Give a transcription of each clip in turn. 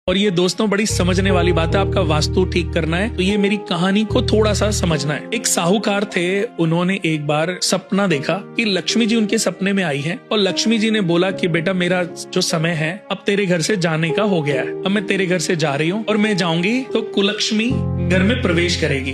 और ये दोस्तों बड़ी समझने वाली बात है, आपका वास्तु ठीक करना है तो ये मेरी कहानी को थोड़ा सा समझना है। एक साहूकार थे, उन्होंने एक बार सपना देखा कि लक्ष्मी जी उनके सपने में आई है और लक्ष्मी जी ने बोला कि बेटा मेरा जो समय है अब तेरे घर से जाने का हो गया है, अब मैं तेरे घर से जा रही हूँ और मैं जाऊंगी तो कुलक्ष्मी घर में प्रवेश करेगी।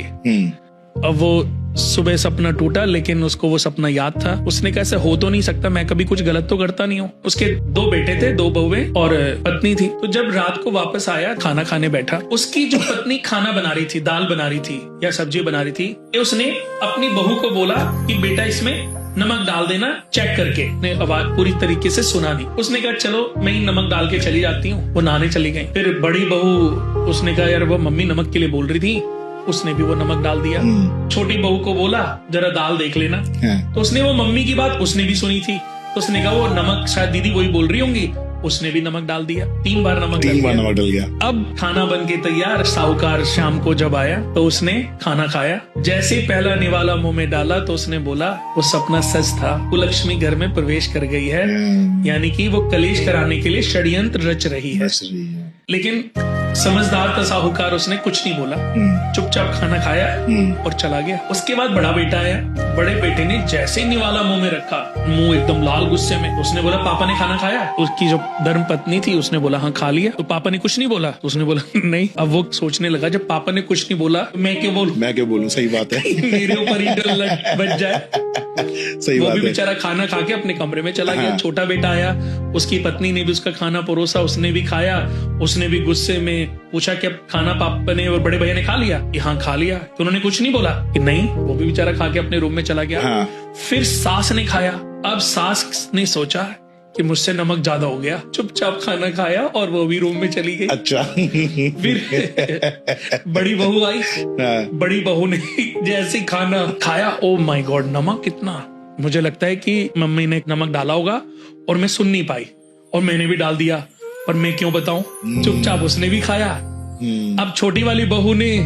अब वो सुबह सपना टूटा, लेकिन उसको वो सपना याद था। उसने कहा ऐसा हो तो नहीं सकता, मैं कभी कुछ गलत तो करता नहीं हूँ। उसके 2 बेटे थे, 2 बहुएं और पत्नी थी। तो जब रात को वापस आया, खाना खाने बैठा, उसकी जो पत्नी खाना बना रही थी, दाल बना रही थी या सब्जी बना रही थी, उसने अपनी बहू को बोला कि बेटा इसमें नमक डाल देना चेक करके। ने आवाज पूरी तरीके से सुना नहीं। उसने कहा चलो मैं ही नमक डाल के चली जाती हूँ। वो नहाने चली गई। फिर बड़ी बहू, उसने कहा यार वो मम्मी नमक के लिए बोल रही थी, उसने भी वो नमक डाल दिया। छोटी बहू को बोला जरा दाल देख लेना, तो उसने वो मम्मी की बात उसने भी सुनी थी, तो उसने कहा वो नमक शायद दीदी वही बोल रही होंगी, उसने भी नमक डाल दिया। 3 बार नमक डल गया। अब खाना बन के तैयार। साहूकार शाम को जब आया तो उसने खाना खाया। जैसे पहला निवाला मुंह में डाला तो उसने बोला वो सपना सच था, कुलक्ष्मी घर में प्रवेश कर गई है, यानी कि वो कलेश कराने के लिए षड्यंत्र रच रही है। लेकिन समझदार था साहूकार, उसने कुछ नहीं बोला, चुपचाप खाना खाया और चला गया। उसके बाद बड़ा बेटा आया। बड़े बेटे ने जैसे ही निवाला मुंह में रखा, मुंह एकदम लाल गुस्से में, उसने बोला पापा ने खाना खाया? उसकी जो धर्म पत्नी थी उसने बोला हाँ खा लिया। तो पापा ने कुछ नहीं बोला? उसने बोला नहीं। अब वो सोचने लगा जब पापा ने कुछ नहीं बोला मैं क्यों बोलूं, सही बात है मेरे ऊपर ही डर बच जाए। सही वो भी बेचारा खाना खा के अपने कमरे में चला गया। छोटा बेटा आया, उसकी पत्नी ने भी उसका खाना परोसा, उसने भी खाया। उसने भी गुस्से में पूछा कि अब खाना पापा ने और बड़े भैया ने खा लिया? कि हाँ खा लिया। तो उन्होंने कुछ नहीं बोला कि नहीं। वो भी बेचारा खा के अपने रूम में चला गया। फिर सास ने खाया। अब सास ने सोचा कि मुझसे नमक ज्यादा हो गया, चुपचाप खाना खाया और वो भी रूम में चली गई। अच्छा। फिर बड़ी बहू आई। बड़ी बहू ने जैसे खाना खाया, ओ माय गॉड नमक कितना, मुझे लगता है कि मम्मी ने नमक डाला होगा और मैं सुन नहीं पाई और मैंने भी डाल दिया, पर मैं क्यों बताऊं। चुपचाप उसने भी खाया। अब छोटी वाली बहू ने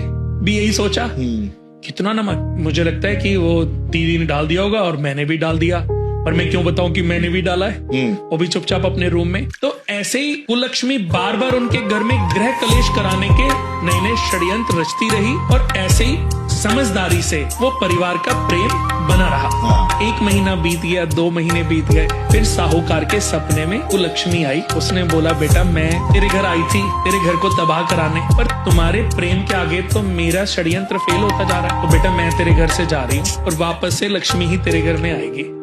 भी यही सोचा कितना नमक, मुझे लगता है कि वो दीदी ने डाल दिया होगा और मैंने भी डाल दिया, पर मैं क्यों बताऊं कि मैंने भी डाला है। वो भी चुपचाप अपने रूम में। तो ऐसे ही कुलक्ष्मी बार बार उनके घर में गृह कलेश कराने के नए नए षड्यंत्र रचती रही और ऐसे ही समझदारी से वो परिवार का प्रेम बना रहा। 1 महीना बीत गया, 2 महीने बीत गए। फिर साहूकार के सपने में कुलक्ष्मी आई। उसने बोला बेटा मैं तेरे घर आई थी तेरे घर को तबाह कराने, पर तुम्हारे प्रेम के आगे तो मेरा षड्यंत्र फेल होता जा रहा है, तो बेटा मैं तेरे घर से जा रही हूँ और वापस से लक्ष्मी ही तेरे घर में आएगी।